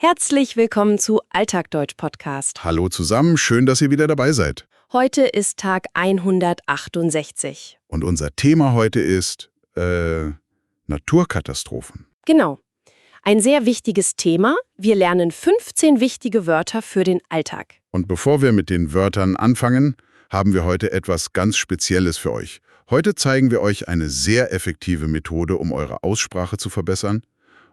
Herzlich willkommen zu Alltagdeutsch Podcast. Hallo zusammen, schön, dass ihr wieder dabei seid. Heute ist Tag 168. Und unser Thema heute ist Naturkatastrophen. Genau. Ein sehr wichtiges Thema. Wir lernen 15 wichtige Wörter für den Alltag. Und bevor wir mit den Wörtern anfangen, haben wir heute etwas ganz Spezielles für euch. Heute zeigen wir euch eine sehr effektive Methode, um eure Aussprache zu verbessern,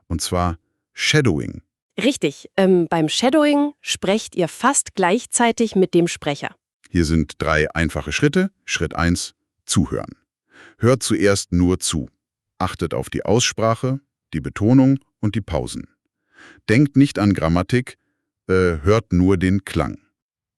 und zwar Shadowing. Richtig, beim Shadowing sprecht ihr fast gleichzeitig mit dem Sprecher. Hier sind 3 einfache Schritte. Schritt 1, zuhören. Hört zuerst nur zu. Achtet auf die Aussprache, die Betonung und die Pausen. Denkt nicht an Grammatik, hört nur den Klang.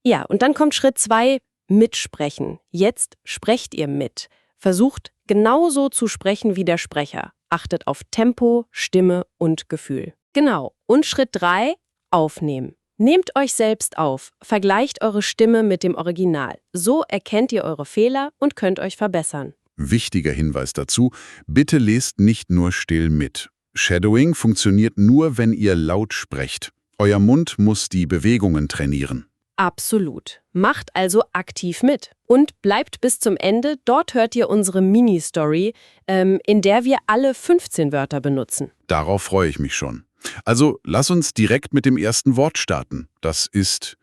Ja, und dann kommt Schritt 2, mitsprechen. Jetzt sprecht ihr mit. Versucht genauso zu sprechen wie der Sprecher. Achtet auf Tempo, Stimme und Gefühl. Genau. Und Schritt 3, aufnehmen. Nehmt euch selbst auf, vergleicht eure Stimme mit dem Original. So erkennt ihr eure Fehler und könnt euch verbessern. Wichtiger Hinweis dazu, bitte lest nicht nur still mit. Shadowing funktioniert nur, wenn ihr laut sprecht. Euer Mund muss die Bewegungen trainieren. Absolut. Macht also aktiv mit. Und bleibt bis zum Ende, dort hört ihr unsere Mini-Story, in der wir alle 15 Wörter benutzen. Darauf freue ich mich schon. Also lass uns direkt mit dem ersten Wort starten. Das ist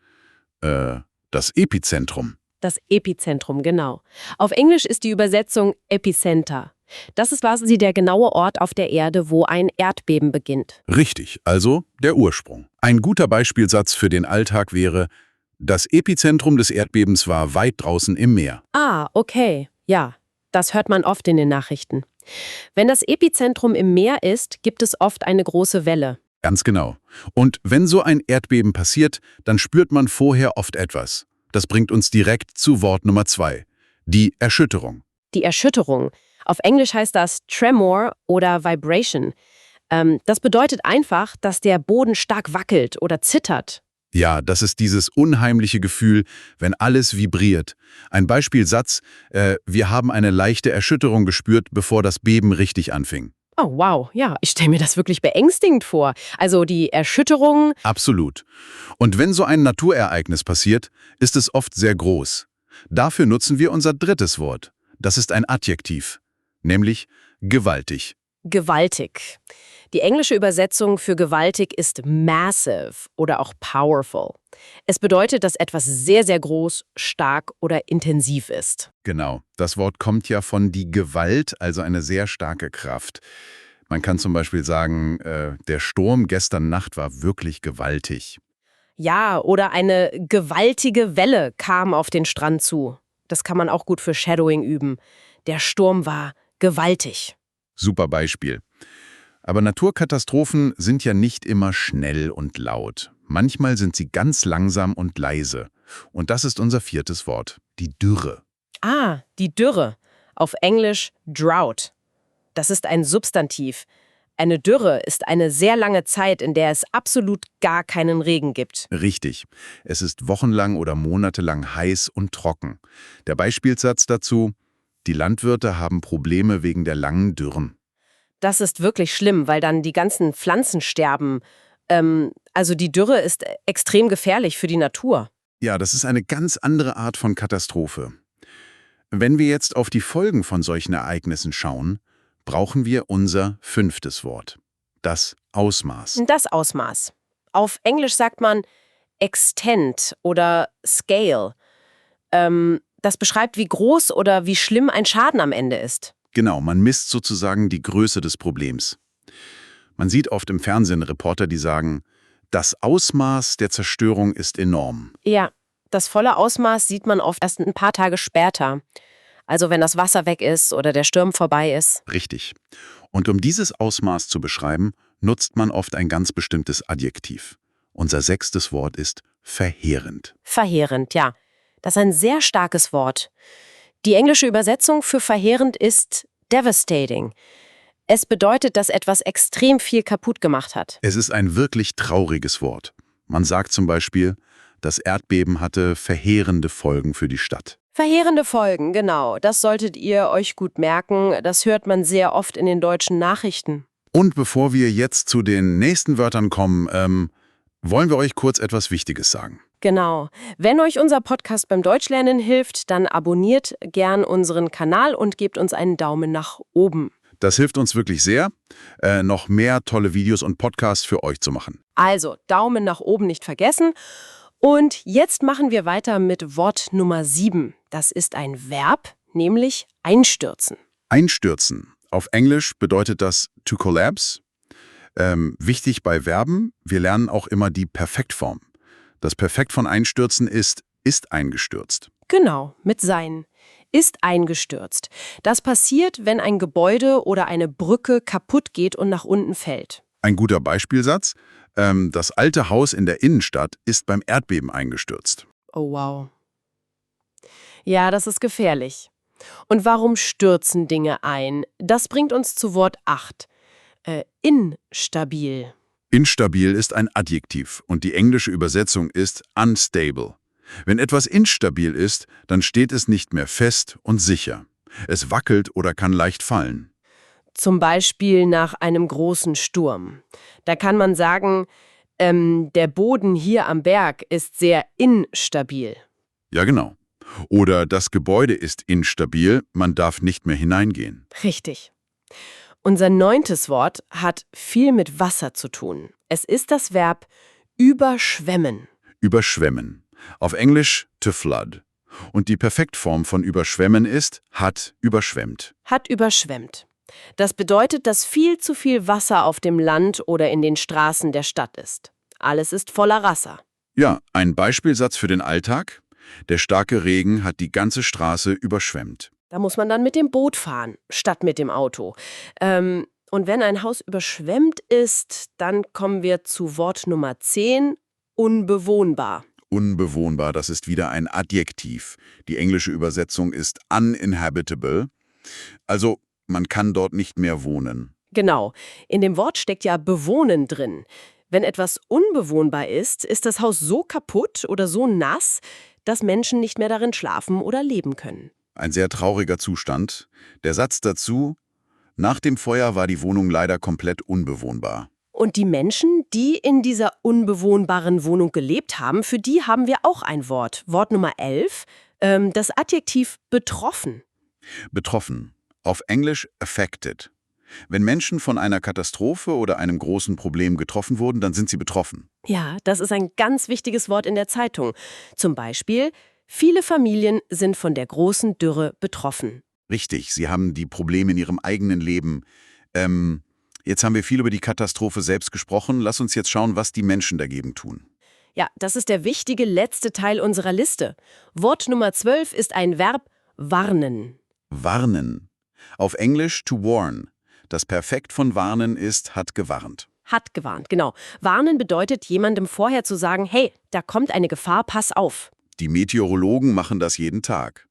das Epizentrum. Das Epizentrum, genau. Auf Englisch ist die Übersetzung Epicenter. Das ist quasi der genaue Ort auf der Erde, wo ein Erdbeben beginnt. Richtig, also der Ursprung. Ein guter Beispielsatz für den Alltag wäre: Das Epizentrum des Erdbebens war weit draußen im Meer. Ah, okay. Ja, das hört man oft in den Nachrichten. Wenn das Epizentrum im Meer ist, gibt es oft eine große Welle. Ganz genau. Und wenn so ein Erdbeben passiert, dann spürt man vorher oft etwas. Das bringt uns direkt zu Wort Nummer 2, die Erschütterung. Die Erschütterung. Auf Englisch heißt das Tremor oder Vibration. Das bedeutet einfach, dass der Boden stark wackelt oder zittert. Ja, das ist dieses unheimliche Gefühl, wenn alles vibriert. Ein Beispielsatz: Wir haben eine leichte Erschütterung gespürt, bevor das Beben richtig anfing. Oh, wow. Ja, ich stelle mir das wirklich beängstigend vor. Also die Erschütterung. Absolut. Und wenn so ein Naturereignis passiert, ist es oft sehr groß. Dafür nutzen wir unser drittes Wort. Das ist ein Adjektiv, nämlich gewaltig. Gewaltig. Die englische Übersetzung für gewaltig ist massive oder auch powerful. Es bedeutet, dass etwas sehr, sehr groß, stark oder intensiv ist. Genau, das Wort kommt ja von die Gewalt, also eine sehr starke Kraft. Man kann zum Beispiel sagen, der Sturm gestern Nacht war wirklich gewaltig. Ja, oder eine gewaltige Welle kam auf den Strand zu. Das kann man auch gut für Shadowing üben. Der Sturm war gewaltig. Super Beispiel. Aber Naturkatastrophen sind ja nicht immer schnell und laut. Manchmal sind sie ganz langsam und leise. Und das ist unser viertes Wort, die Dürre. Ah, die Dürre. Auf Englisch Drought. Das ist ein Substantiv. Eine Dürre ist eine sehr lange Zeit, in der es absolut gar keinen Regen gibt. Richtig. Es ist wochenlang oder monatelang heiß und trocken. Der Beispielsatz dazu: Die Landwirte haben Probleme wegen der langen Dürren. Das ist wirklich schlimm, weil dann die ganzen Pflanzen sterben. Also die Dürre ist extrem gefährlich für die Natur. Ja, das ist eine ganz andere Art von Katastrophe. Wenn wir jetzt auf die Folgen von solchen Ereignissen schauen, brauchen wir unser fünftes Wort, das Ausmaß. Das Ausmaß. Auf Englisch sagt man extent oder scale. Das beschreibt, wie groß oder wie schlimm ein Schaden am Ende ist. Genau, man misst sozusagen die Größe des Problems. Man sieht oft im Fernsehen Reporter, die sagen: Das Ausmaß der Zerstörung ist enorm. Ja, das volle Ausmaß sieht man oft erst ein paar Tage später. Also wenn das Wasser weg ist oder der Sturm vorbei ist. Richtig. Und um dieses Ausmaß zu beschreiben, nutzt man oft ein ganz bestimmtes Adjektiv. Unser sechstes Wort ist verheerend. Verheerend, ja. Das ist ein sehr starkes Wort. Die englische Übersetzung für verheerend ist devastating. Es bedeutet, dass etwas extrem viel kaputt gemacht hat. Es ist ein wirklich trauriges Wort. Man sagt zum Beispiel, das Erdbeben hatte verheerende Folgen für die Stadt. Verheerende Folgen, genau. Das solltet ihr euch gut merken. Das hört man sehr oft in den deutschen Nachrichten. Und bevor wir jetzt zu den nächsten Wörtern kommen, wollen wir euch kurz etwas Wichtiges sagen. Genau. Wenn euch unser Podcast beim Deutschlernen hilft, dann abonniert gern unseren Kanal und gebt uns einen Daumen nach oben. Das hilft uns wirklich sehr, noch mehr tolle Videos und Podcasts für euch zu machen. Also, Daumen nach oben nicht vergessen. Und jetzt machen wir weiter mit Wort Nummer 7. Das ist ein Verb, nämlich einstürzen. Einstürzen. Auf Englisch bedeutet das to collapse. Wichtig bei Verben, wir lernen auch immer die Perfektform. Das Perfekt von einstürzen ist eingestürzt. Genau, mit sein. Ist eingestürzt. Das passiert, wenn ein Gebäude oder eine Brücke kaputt geht und nach unten fällt. Ein guter Beispielsatz, das alte Haus in der Innenstadt ist beim Erdbeben eingestürzt. Oh wow. Ja, das ist gefährlich. Und warum stürzen Dinge ein? Das bringt uns zu Wort 8. Instabil. Instabil ist ein Adjektiv und die englische Übersetzung ist unstable. Wenn etwas instabil ist, dann steht es nicht mehr fest und sicher. Es wackelt oder kann leicht fallen. Zum Beispiel nach einem großen Sturm. Da kann man sagen, der Boden hier am Berg ist sehr instabil. Ja, genau. Oder das Gebäude ist instabil, man darf nicht mehr hineingehen. Richtig. Unser 9. Wort hat viel mit Wasser zu tun. Es ist das Verb überschwemmen. Überschwemmen. Auf Englisch to flood. Und die Perfektform von überschwemmen ist hat überschwemmt. Hat überschwemmt. Das bedeutet, dass viel zu viel Wasser auf dem Land oder in den Straßen der Stadt ist. Alles ist voller Wasser. Ja, ein Beispielsatz für den Alltag. Der starke Regen hat die ganze Straße überschwemmt. Da muss man dann mit dem Boot fahren, statt mit dem Auto. Und wenn ein Haus überschwemmt ist, dann kommen wir zu Wort Nummer 10, unbewohnbar. Unbewohnbar, das ist wieder ein Adjektiv. Die englische Übersetzung ist uninhabitable. Also, man kann dort nicht mehr wohnen. Genau. In dem Wort steckt ja bewohnen drin. Wenn etwas unbewohnbar ist, ist das Haus so kaputt oder so nass, dass Menschen nicht mehr darin schlafen oder leben können. Ein sehr trauriger Zustand. Der Satz dazu: Nach dem Feuer war die Wohnung leider komplett unbewohnbar. Und die Menschen, die in dieser unbewohnbaren Wohnung gelebt haben, für die haben wir auch ein Wort. Wort Nummer 11, das Adjektiv betroffen. Betroffen. Auf Englisch affected. Wenn Menschen von einer Katastrophe oder einem großen Problem getroffen wurden, dann sind sie betroffen. Ja, das ist ein ganz wichtiges Wort in der Zeitung. Zum Beispiel: Viele Familien sind von der großen Dürre betroffen. Richtig, sie haben die Probleme in ihrem eigenen Leben. Jetzt haben wir viel über die Katastrophe selbst gesprochen. Lass uns jetzt schauen, was die Menschen dagegen tun. Ja, das ist der wichtige letzte Teil unserer Liste. Wort Nummer 12 ist ein Verb warnen. Warnen. Auf Englisch to warn. Das Perfekt von warnen ist hat gewarnt. Hat gewarnt, genau. Warnen bedeutet, jemandem vorher zu sagen, hey, da kommt eine Gefahr, pass auf. Die Meteorologen machen das jeden Tag.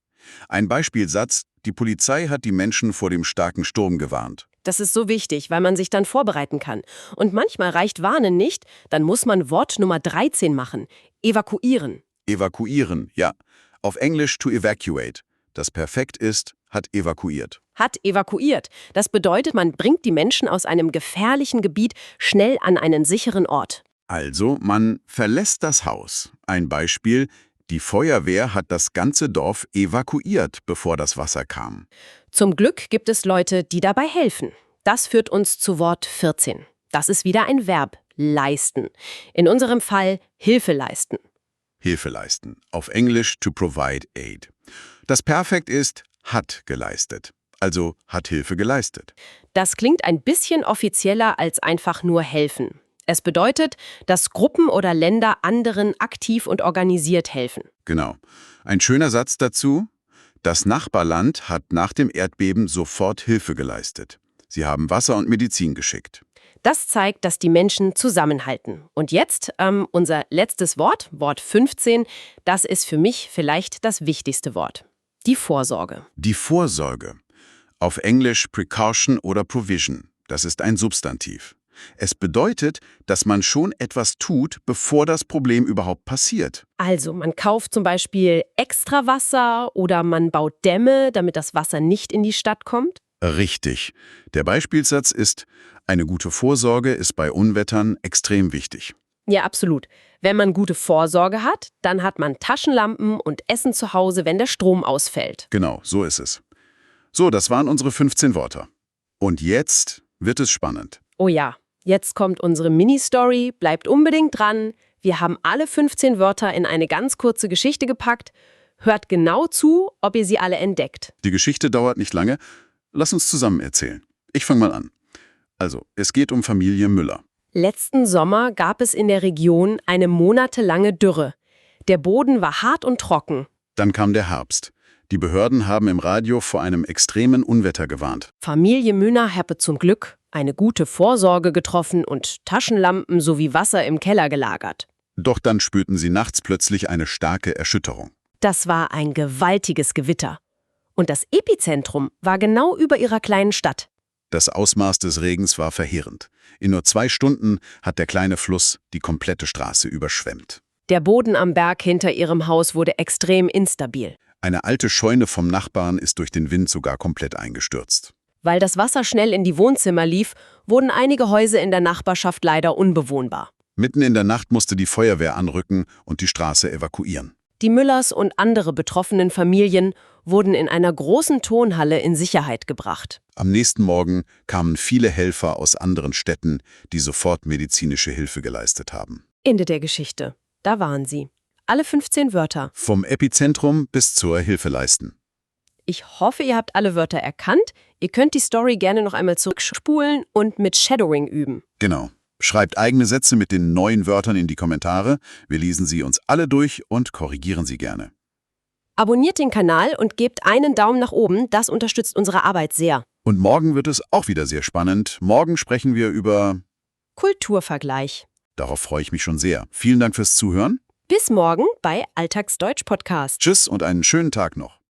Ein Beispielsatz: Die Polizei hat die Menschen vor dem starken Sturm gewarnt. Das ist so wichtig, weil man sich dann vorbereiten kann. Und manchmal reicht warnen nicht, dann muss man Wort Nummer 13 machen. Evakuieren. Evakuieren, ja. Auf Englisch to evacuate. Das Perfekt ist hat evakuiert. Hat evakuiert. Das bedeutet, man bringt die Menschen aus einem gefährlichen Gebiet schnell an einen sicheren Ort. Also, man verlässt das Haus. Ein Beispiel: Die Feuerwehr hat das ganze Dorf evakuiert, bevor das Wasser kam. Zum Glück gibt es Leute, die dabei helfen. Das führt uns zu Wort 14. Das ist wieder ein Verb, leisten. In unserem Fall Hilfe leisten. Hilfe leisten. Auf Englisch to provide aid. Das Perfekt ist hat geleistet. Also hat Hilfe geleistet. Das klingt ein bisschen offizieller als einfach nur helfen. Es bedeutet, dass Gruppen oder Länder anderen aktiv und organisiert helfen. Genau. Ein schöner Satz dazu: Das Nachbarland hat nach dem Erdbeben sofort Hilfe geleistet. Sie haben Wasser und Medizin geschickt. Das zeigt, dass die Menschen zusammenhalten. Und jetzt unser letztes Wort, Wort 15, das ist für mich vielleicht das wichtigste Wort. Die Vorsorge. Die Vorsorge. Auf Englisch Precaution oder Provision. Das ist ein Substantiv. Es bedeutet, dass man schon etwas tut, bevor das Problem überhaupt passiert. Also man kauft zum Beispiel extra Wasser oder man baut Dämme, damit das Wasser nicht in die Stadt kommt. Richtig. Der Beispielsatz ist: Eine gute Vorsorge ist bei Unwettern extrem wichtig. Ja, absolut. Wenn man gute Vorsorge hat, dann hat man Taschenlampen und Essen zu Hause, wenn der Strom ausfällt. Genau, so ist es. So, das waren unsere 15 Wörter. Und jetzt wird es spannend. Oh ja, jetzt kommt unsere Mini-Story. Bleibt unbedingt dran. Wir haben alle 15 Wörter in eine ganz kurze Geschichte gepackt. Hört genau zu, ob ihr sie alle entdeckt. Die Geschichte dauert nicht lange. Lass uns zusammen erzählen. Ich fange mal an. Also, es geht um Familie Müller. Letzten Sommer gab es in der Region eine monatelange Dürre. Der Boden war hart und trocken. Dann kam der Herbst. Die Behörden haben im Radio vor einem extremen Unwetter gewarnt. Familie Müller habe zum Glück eine gute Vorsorge getroffen und Taschenlampen sowie Wasser im Keller gelagert. Doch dann spürten sie nachts plötzlich eine starke Erschütterung. Das war ein gewaltiges Gewitter. Und das Epizentrum war genau über ihrer kleinen Stadt. Das Ausmaß des Regens war verheerend. In nur 2 Stunden hat der kleine Fluss die komplette Straße überschwemmt. Der Boden am Berg hinter ihrem Haus wurde extrem instabil. Eine alte Scheune vom Nachbarn ist durch den Wind sogar komplett eingestürzt. Weil das Wasser schnell in die Wohnzimmer lief, wurden einige Häuser in der Nachbarschaft leider unbewohnbar. Mitten in der Nacht musste die Feuerwehr anrücken und die Straße evakuieren. Die Müllers und andere betroffenen Familien wurden in einer großen Turnhalle in Sicherheit gebracht. Am nächsten Morgen kamen viele Helfer aus anderen Städten, die sofort medizinische Hilfe geleistet haben. Ende der Geschichte. Da waren sie. Alle 15 Wörter. Vom Epizentrum bis zur Hilfeleisten. Ich hoffe, ihr habt alle Wörter erkannt. Ihr könnt die Story gerne noch einmal zurückspulen und mit Shadowing üben. Genau. Schreibt eigene Sätze mit den neuen Wörtern in die Kommentare. Wir lesen sie uns alle durch und korrigieren sie gerne. Abonniert den Kanal und gebt einen Daumen nach oben. Das unterstützt unsere Arbeit sehr. Und morgen wird es auch wieder sehr spannend. Morgen sprechen wir über... Kulturvergleich. Darauf freue ich mich schon sehr. Vielen Dank fürs Zuhören. Bis morgen bei Alltagsdeutsch Podcast. Tschüss und einen schönen Tag noch.